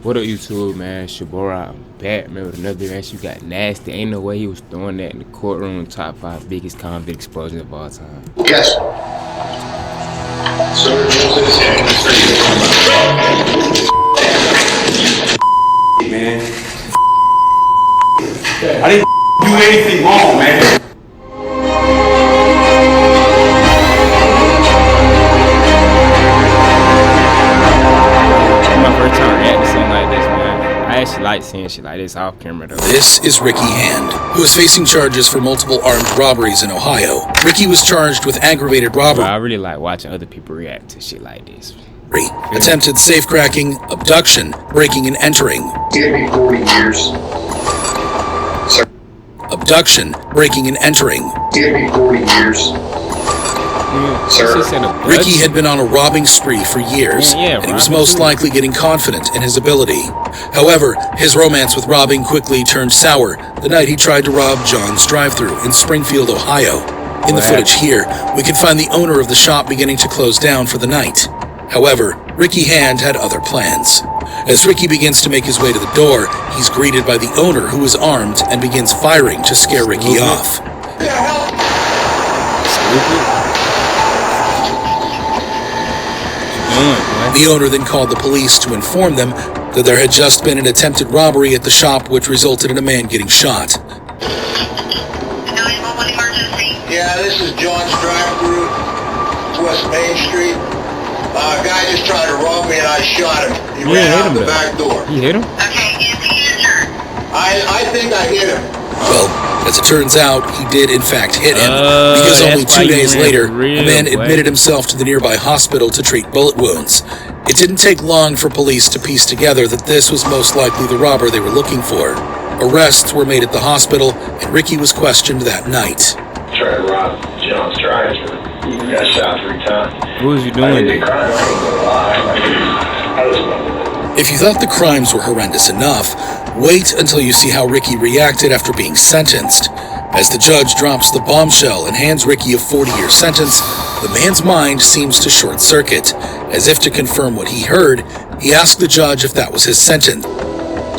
What up, YouTube, man? Shabora back, man, with another reaction. You got nasty. Ain't no way he was throwing that in the courtroom. Top 5 biggest convict explosions of all time. Yes. Sir, man. I didn't do anything wrong, man. My first time reacting to something like this, man. I actually like seeing shit like this off camera, though. This is Ricky Hand, who is facing charges for multiple armed robberies in Ohio. Ricky was charged with aggravated robbery. I really like watching other people react to shit like this. Attempted safecracking, abduction, breaking and entering. Give me 40 years. Sir. Abduction, breaking and entering. Give me 40 years. Sir. Ricky had been on a robbing spree for years, and he was most likely getting confident in his ability. However, his romance with robbing quickly turned sour the night he tried to rob John's drive-thru in Springfield, Ohio. In the footage here, we can find the owner of the shop beginning to close down for the night. However, Ricky Hand had other plans. As Ricky begins to make his way to the door, he's greeted by the owner, who is armed and begins firing to scare Ricky off. The owner then called the police to inform them that there had just been an attempted robbery at the shop, which resulted in a man getting shot. 911 emergency. Yeah, this is John's drive-thru, West Main Street. A guy just tried to rob me and I shot him. He ran out the back door. You hit him? Okay, is he injured? I think I hit him. Well, as it turns out, he did in fact hit him, because only 2 days later, a man admitted himself to the nearby hospital to treat bullet wounds. It didn't take long for police to piece together that this was most likely the robber they were looking for. Arrests were made at the hospital, and Ricky was questioned that night. Tried to rob John's drive-thru. Got shot 3 times. What was you doing there? If you thought the crimes were horrendous enough, wait until you see how Ricky reacted after being sentenced. As the judge drops the bombshell and hands Ricky a 40-year sentence, the man's mind seems to short-circuit. As if to confirm what he heard, he asked the judge if that was his sentence.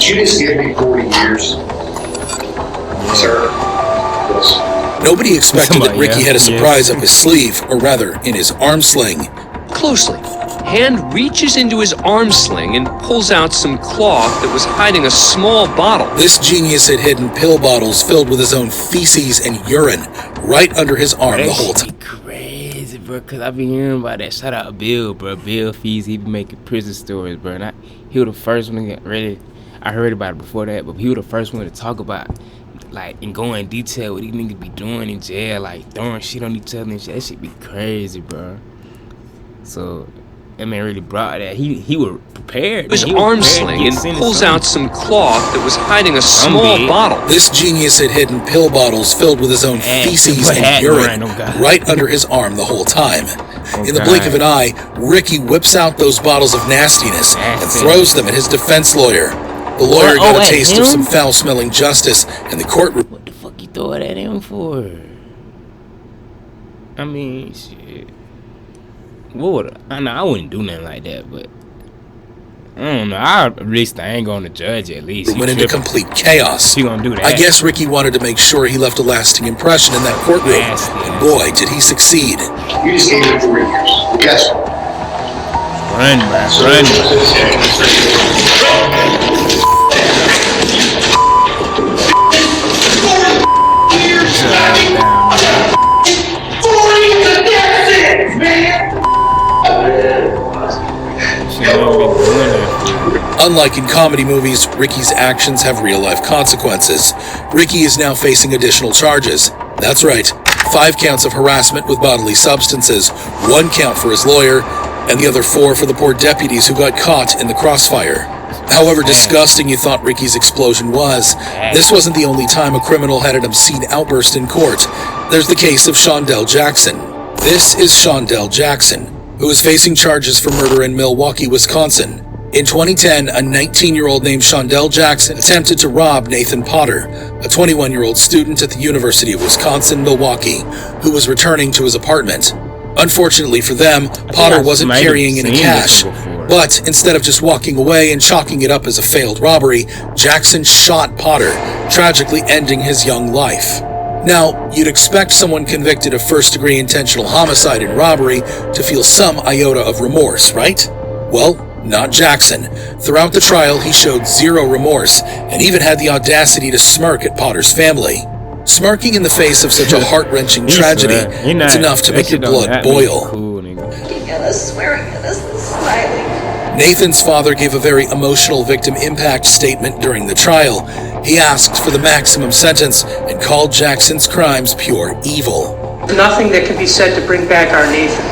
You just give me 40 years. Sir. Yes. Nobody expected that Ricky had a surprise up his sleeve, or rather, in his arm sling. Closely, Hand reaches into his arm sling and pulls out some cloth that was hiding a small bottle. This genius had hidden pill bottles filled with his own feces and urine right under his arm the whole time. Crazy, bro, because I been hearing about that. Shout out Bill, bro. Bill Fees, he be making prison stories, bro. And he was the first one to get ready. I heard about it before that, but he was the first one to talk about, like, and go in detail what these niggas be doing in jail, like throwing shit on each other and shit. That shit be crazy, bro. So that man really brought that. He was prepared. His arm sling and pulls out some cloth that was hiding a small bottle. This genius had hidden pill bottles filled with his own feces and urine right under his arm the whole time. In the blink of an eye, Ricky whips out those bottles of nastiness and throws them at his defense lawyer. The lawyer got a taste of some foul-smelling justice in the courtroom. What the fuck you throw that at him for? I mean, shit. What would I wouldn't do nothing like that, but I don't know. At least I ain't going to judge at least. Went into complete chaos. He gonna do that. I guess Ricky wanted to make sure he left a lasting impression in that courtroom, and boy, did he succeed. You just gave me 40 years. Yes. Run, man. Unlike in comedy movies, Ricky's actions have real-life consequences. Ricky is now facing additional charges. That's right, 5 counts of harassment with bodily substances, 1 count for his lawyer, and the other 4 for the poor deputies who got caught in the crossfire. However disgusting you thought Ricky's explosion was, this wasn't the only time a criminal had an obscene outburst in court. There's the case of Shondell Jackson. This is Shondell Jackson, who is facing charges for murder in Milwaukee, Wisconsin. In 2010, a 19-year-old named Shondell Jackson attempted to rob Nathan Potter, a 21-year-old student at the University of Wisconsin-Milwaukee, who was returning to his apartment. Unfortunately for them, Potter wasn't carrying any cash. But instead of just walking away and chalking it up as a failed robbery, Jackson shot Potter, tragically ending his young life. Now, you'd expect someone convicted of first-degree intentional homicide and robbery to feel some iota of remorse, right? Well, not Jackson. Throughout the trial, he showed zero remorse and even had the audacity to smirk at Potter's family. Smirking in the face of such a heart-wrenching tragedy, it's enough to make your blood boil. Looking at us, swearing at us, and smiling. Nathan's father gave a very emotional victim impact statement during the trial. He asked for the maximum sentence and called Jackson's crimes pure evil. Nothing that can be said to bring back our Nathan.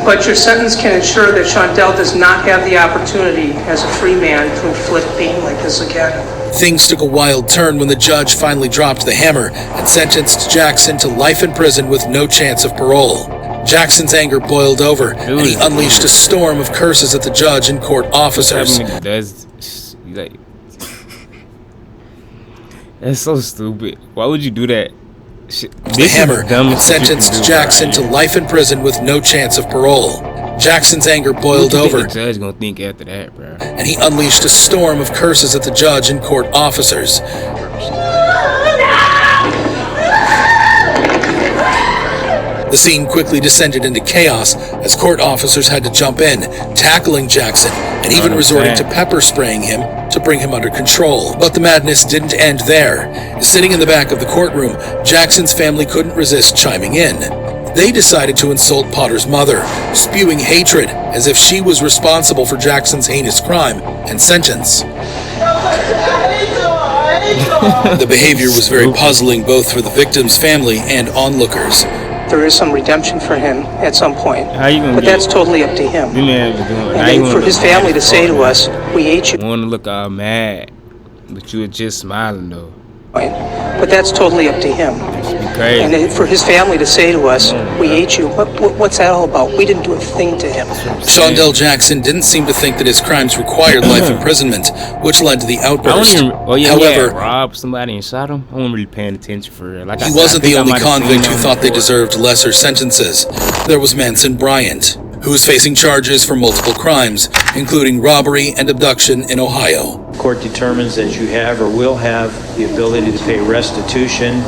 But your sentence can ensure that Shondell does not have the opportunity as a free man to inflict pain like this again. Things took a wild turn when the judge finally dropped the hammer and sentenced Jackson to life in prison with no chance of parole. Jackson's anger boiled over, and he unleashed a storm of curses at the judge and court officers. That's so stupid. Why would you do that? The hammer sentenced Jackson to life in prison with no chance of parole. Jackson's anger boiled over, the judge gonna think after that, bro? And he unleashed a storm of curses at the judge and court officers. The scene quickly descended into chaos as court officers had to jump in, tackling Jackson, and even resorting to pepper spraying him to bring him under control. But the madness didn't end there. Sitting in the back of the courtroom, Jackson's family couldn't resist chiming in. They decided to insult Potter's mother, spewing hatred as if she was responsible for Jackson's heinous crime and sentence. The behavior was very puzzling both for the victim's family and onlookers. There is some redemption for him at some point, but that's totally up to him. And then for his family to say to us, "We hate you." I want to look all mad, but you were just smiling though. But that's totally up to him. Crazy. And then for his family to say to us, "We hate you." What's that all about? We didn't do a thing to him. Shondell Jackson didn't seem to think that his crimes required life imprisonment, which led to the outburst. However, robbed somebody and shot him. I wasn't really paying attention for real. He wasn't the only convict who thought they deserved lesser sentences. There was Manson Bryant, who is facing charges for multiple crimes, including robbery and abduction in Ohio. Court determines that you have or will have the ability to pay restitution.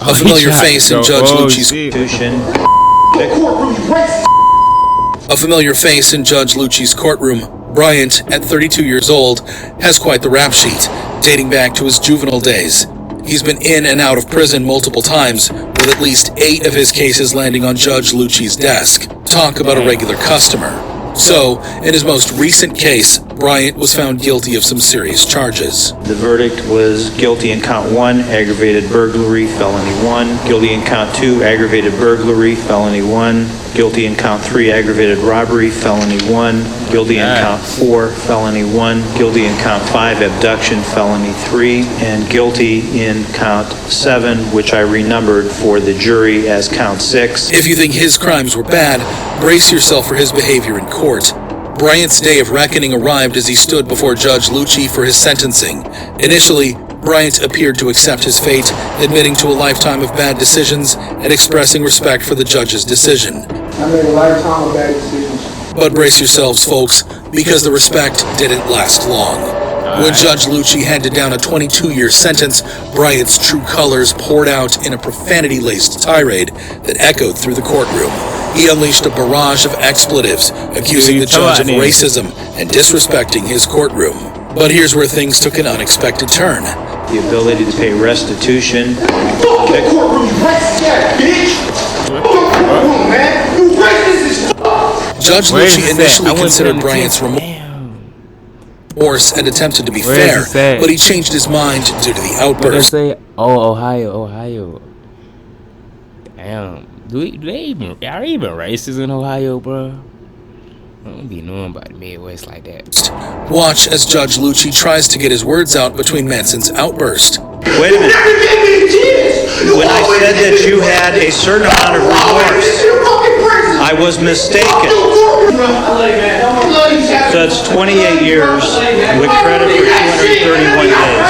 A familiar face in Judge Lucci's courtroom, Bryant, at 32 years old, has quite the rap sheet, dating back to his juvenile days. He's been in and out of prison multiple times, with at least 8 of his cases landing on Judge Lucci's desk. Talk about a regular customer. So, in his most recent case, Bryant was found guilty of some serious charges. The verdict was guilty in count 1, aggravated burglary, felony 1, guilty in count 2, aggravated burglary, felony 1, guilty in count 3, aggravated robbery, felony 1, guilty in count 4, felony 1, guilty in count 5, abduction, felony 3, and guilty in count 7, which I renumbered for the jury as count 6. If you think his crimes were bad, brace yourself for his behavior in court. Bryant's day of reckoning arrived as he stood before Judge Lucci for his sentencing. Initially, Bryant appeared to accept his fate, admitting to a lifetime of bad decisions and expressing respect for the judge's decision. I made a lifetime of bad decisions. But brace yourselves, folks, because the respect didn't last long. When Judge Lucci handed down a 22-year sentence, Bryant's true colors poured out in a profanity-laced tirade that echoed through the courtroom. He unleashed a barrage of expletives, accusing the judge of racism and disrespecting his courtroom. But here's where things took an unexpected turn. The ability to pay restitution. Fuck that courtroom, you racist ass bitch! Fuck your courtroom, man! You racist as fuck! Judge Lucci initially considered Bryant's remorse and attempted to be fair, but he changed his mind due to the outburst. Say, oh, Ohio. Damn. Are they even racist in Ohio, bro? I don't be knowing about the Midwest like that. Watch as Judge Lucci tries to get his words out between Manson's outburst. Wait a minute. When I said that you had a certain amount of remorse, I was mistaken. So it's 28 years with credit for 231 days.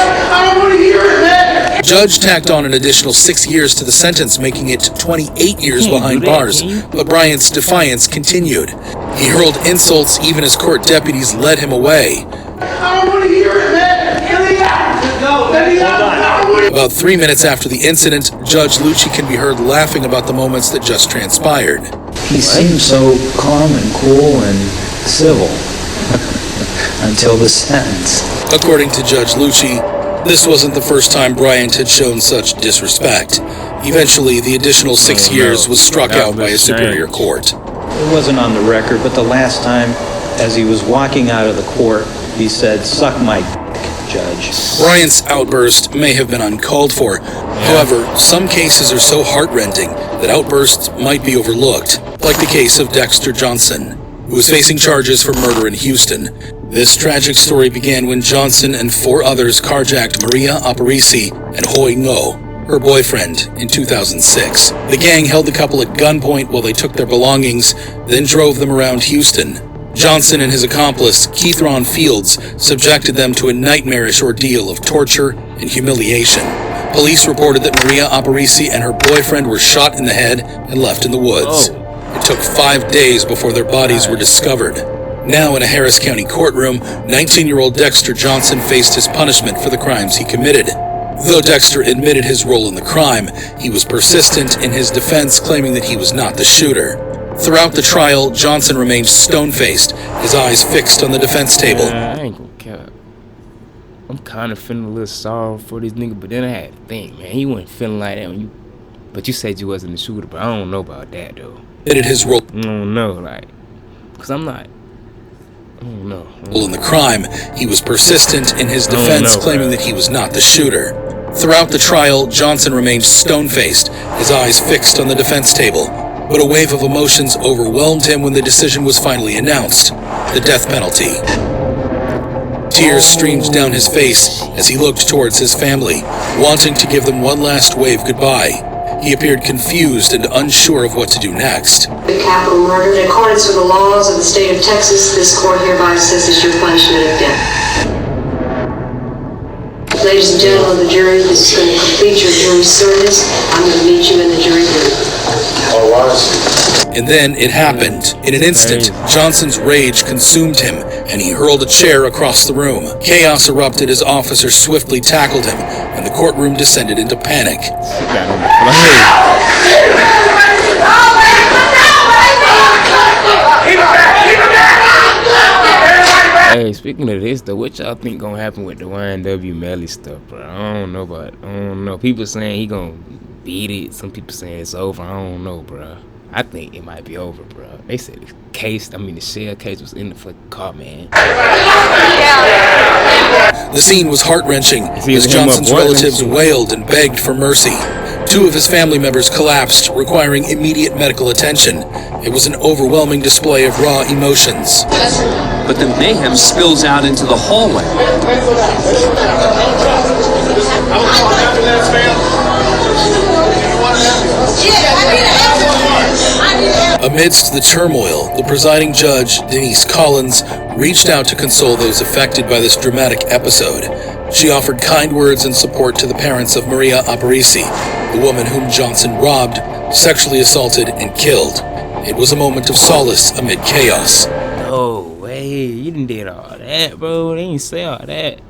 judge tacked on an additional 6 years to the sentence, making it 28 years behind bars, but Bryant's defiance continued. He hurled insults even as court deputies led him away. I don't want to hear it, man. Let me out. Let me out. About 3 minutes after the incident, Judge Lucci can be heard laughing about the moments that just transpired. He seemed so calm and cool and civil until the sentence. According to Judge Lucci, this wasn't the first time Bryant had shown such disrespect. Eventually, the additional 6 years was struck out by a superior court. It wasn't on the record, but the last time, as he was walking out of the court, he said, "Suck my dick, Judge." Bryant's outburst may have been uncalled for. However, some cases are so heart-rending that outbursts might be overlooked, like the case of Dexter Johnson, who was facing charges for murder in Houston. This tragic story began when Johnson and 4 others carjacked Maria Aparici and Hoi Ngo, her boyfriend, in 2006. The gang held the couple at gunpoint while they took their belongings, then drove them around Houston. Johnson and his accomplice, Keith Ron Fields, subjected them to a nightmarish ordeal of torture and humiliation. Police reported that Maria Aparici and her boyfriend were shot in the head and left in the woods. It took 5 days before their bodies were discovered. Now in a Harris County courtroom, 19-year-old Dexter Johnson faced his punishment for the crimes he committed. Though Dexter admitted his role in the crime, he was persistent in his defense, claiming that he was not the shooter. Throughout the trial, Johnson remained stone-faced, his eyes fixed on the defense table. I ain't gonna care. I'm kind of feeling a little sorry for this nigga, but then I had to think, man, he wasn't feeling like that when you... But you said you wasn't the shooter, but I don't know about that, though. Admitted his role. I don't know, like... Because I'm not... I don't know. In the crime, he was persistent in his defense, claiming that he was not the shooter. Throughout the trial, Johnson remained stone-faced, his eyes fixed on the defense table. But a wave of emotions overwhelmed him when the decision was finally announced: the death penalty. Tears streamed down his face as he looked towards his family, wanting to give them one last wave goodbye. He appeared confused and unsure of what to do next. The capital murder, in accordance with the laws of the state of Texas, this court hereby assesses your punishment of death. Ladies and gentlemen of the jury, this is going to complete your jury service. I'm going to meet you in the jury room. All right. And then it happened. In an instant, Johnson's rage consumed him, and he hurled a chair across the room. Chaos erupted as officers swiftly tackled him, and the courtroom descended into panic. Hey, speaking of this, though, what y'all think gonna happen with the YNW Melly stuff, bro? I don't know. People saying he gonna beat it. Some people saying it's over. I don't know, bro. I think it might be over, bro. They said the shell case was in the fucking car, man. The scene was heart-wrenching as Johnson's relatives wailed and begged for mercy. 2 of his family members collapsed, requiring immediate medical attention. It was an overwhelming display of raw emotions. But the mayhem spills out into the hallway. Amidst the turmoil, the presiding judge, Denise Collins, reached out to console those affected by this dramatic episode. She offered kind words and support to the parents of Maria Aparici, the woman whom Johnson robbed, sexually assaulted, and killed. It was a moment of solace amid chaos. No way, you done did all that, bro. They ain't say all that.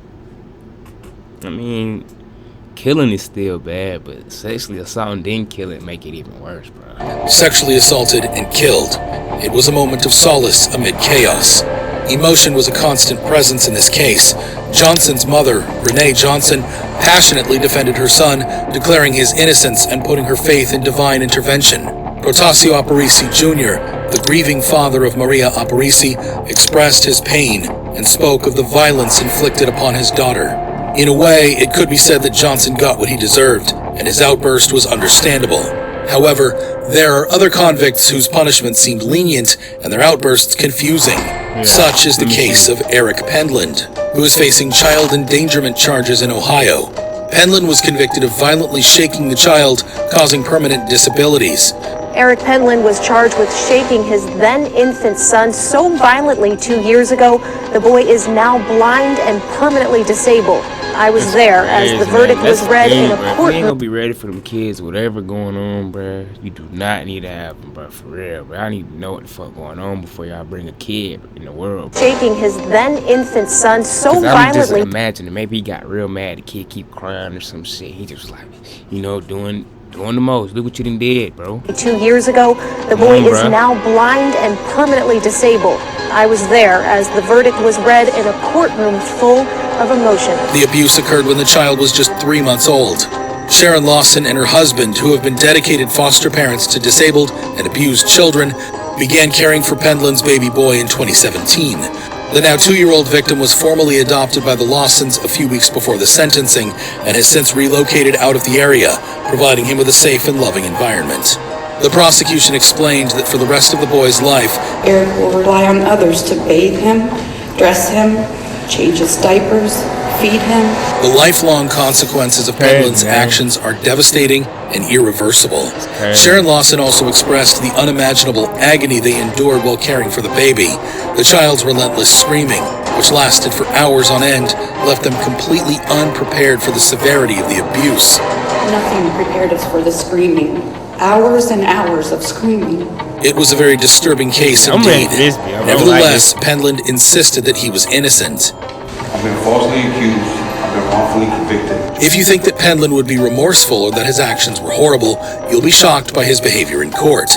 I mean, killing is still bad, but sexually assaulting then killing make it even worse, bro. Sexually assaulted and killed. It was a moment of solace amid chaos. Emotion was a constant presence in this case. Johnson's mother, Renee Johnson, passionately defended her son, declaring his innocence and putting her faith in divine intervention. Protasio Aparici Jr., the grieving father of Maria Aparici, expressed his pain and spoke of the violence inflicted upon his daughter. In a way, it could be said that Johnson got what he deserved, and his outburst was understandable. However, there are other convicts whose punishment seemed lenient and their outbursts confusing. Such is the case of Eric Pendland, who is facing child endangerment charges in Ohio. Pendland was convicted of violently shaking the child, causing permanent disabilities. Eric Pendland was charged with shaking his then-infant son so violently 2 years ago, the boy is now blind and permanently disabled. I was there as the verdict was read in a You ain't courtroom. gonna be ready for them kids, whatever going on, bro. You do not need to have them, bro, for real, bro. I need to know what the fuck going on before y'all bring a kid in the world, bro. Shaking his then infant son so I'm just violently. imagining, maybe he got real mad. The kid keep crying or some shit. He just like, you know, doing the most. Look what you done did, bro. 2 years ago, the boy is now blind and permanently disabled. I was there as the verdict was read in a courtroom full of emotion. The abuse occurred when the child was just 3 months old. Sharon Lawson and her husband, who have been dedicated foster parents to disabled and abused children, began caring for Pendlin's baby boy in 2017. The now 2-year-old victim was formally adopted by the Lawsons a few weeks before the sentencing and has since relocated out of the area, providing him with a safe and loving environment. The prosecution explained that for the rest of the boy's life, Eric will rely on others to bathe him, dress him, change his diapers, feed him. The lifelong consequences of Pendlin's actions are devastating and irreversible. Sharon Lawson also expressed the unimaginable agony they endured while caring for the baby. The child's relentless screaming, which lasted for hours on end, left them completely unprepared for the severity of the abuse. Nothing prepared us for the screaming. Hours and hours of screaming. It was a very disturbing case indeed. Nevertheless, Pendlin insisted that he was innocent. I've been falsely accused. I've been wrongfully convicted. If you think that Pendlin would be remorseful or that his actions were horrible, you'll be shocked by his behavior in court.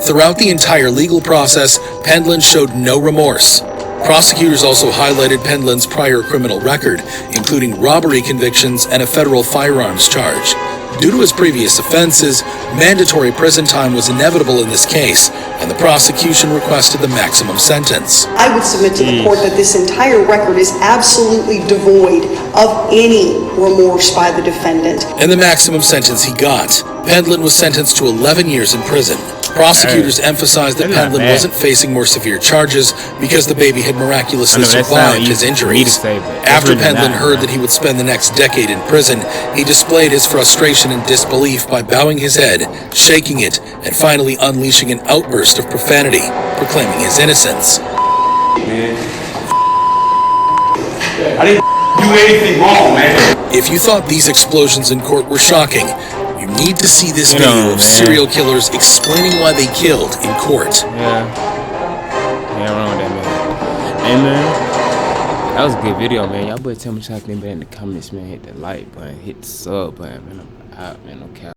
Throughout the entire legal process, Pendlin showed no remorse. Prosecutors also highlighted Pendlin's prior criminal record, including robbery convictions and a federal firearms charge. Due to his previous offenses, mandatory prison time was inevitable in this case, and the prosecution requested the maximum sentence. I would submit to the court that this entire record is absolutely devoid of any remorse by the defendant. And the maximum sentence he got. Pendlin was sentenced to 11 years in prison. Prosecutors emphasized that Pendlin wasn't facing more severe charges because the baby had miraculously survived his injuries. After Pendlin heard that he would spend the next decade in prison, he displayed his frustration and disbelief by bowing his head, shaking it, and finally unleashing an outburst of profanity, proclaiming his innocence. I didn't do anything wrong, man. If you thought these explosions in court were shocking, you need to see this video of serial killers explaining why they killed in court. Yeah, wrong with that, man. Hey, man, that was a good video, man. Y'all better tell me what y'all think in the comments, man. Hit the like button, hit the sub button, man. I'm out, man. No cap.